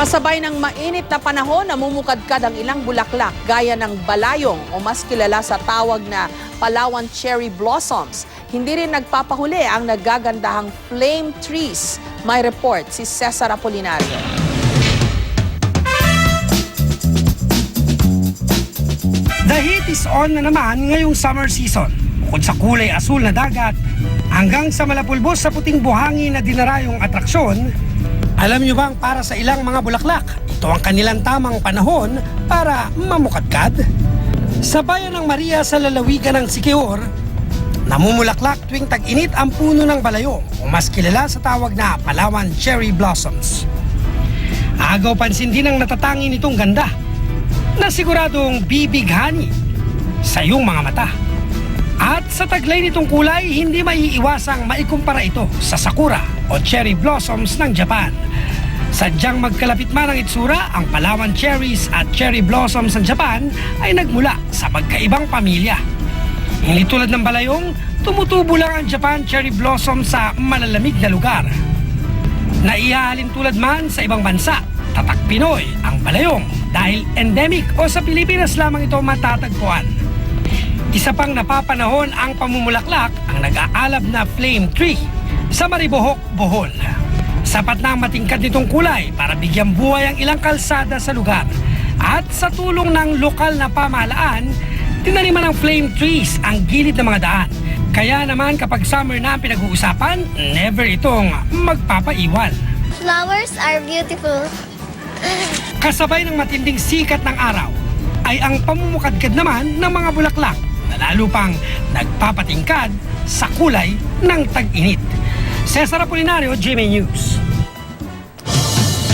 Kasabay ng mainit na panahon, namumukadkad ang ilang bulaklak gaya ng balayong o mas kilala sa tawag na Palawan cherry blossoms. Hindi rin nagpapahuli ang nagagandahang flame trees. May report si Cesar Apolinario. The heat is on na naman ngayong summer season. Bukod sa kulay asul na dagat, hanggang sa malapulbos sa puting buhangin na dinarayong atraksyon, alam nyo bang para sa ilang mga bulaklak, ito ang kanilang tamang panahon para mamukadkad? Sa bayan ng Maria sa lalawigan ng Siquijor, namumulaklak tuwing tag-init ang puno ng balayong o mas kilala sa tawag na Palawan cherry blossoms. Agaw pansin din ang natatangi nitong ganda na siguradong bibighani sa iyong mga mata. At sa taglay nitong kulay, hindi maiiwasang maikumpara ito sa sakura o cherry blossoms ng Japan. Sadyang magkalapit man ang itsura, ang Palawan cherries at cherry blossoms ng Japan ay nagmula sa magkaibang pamilya. Hindi tulad ng balayong, tumutubo lang ang Japan cherry blossom sa malalamig na lugar. Naihahalin tulad man sa ibang bansa, tatak Pinoy ang balayong dahil endemic o sa Pilipinas lamang ito matatagpuan. Isa pang napapanahon ang pamumulaklak ang nag-aalab na flame tree sa Maribojoc, Bohol. Sapat na ang matingkad nitong kulay para bigyang buhay ang ilang kalsada sa lugar. At sa tulong ng lokal na pamahalaan, tinaniman ng flame trees ang gilid ng mga daan. Kaya naman kapag summer na ang pinag-uusapan, never itong magpapaiwan. Flowers are beautiful. Kasabay ng matinding sikat ng araw, ay ang pamumukadkad naman ng mga bulaklak na lalo pang nagpapatingkad sa kulay ng tag-init. Cesar Apolinario, GMA News.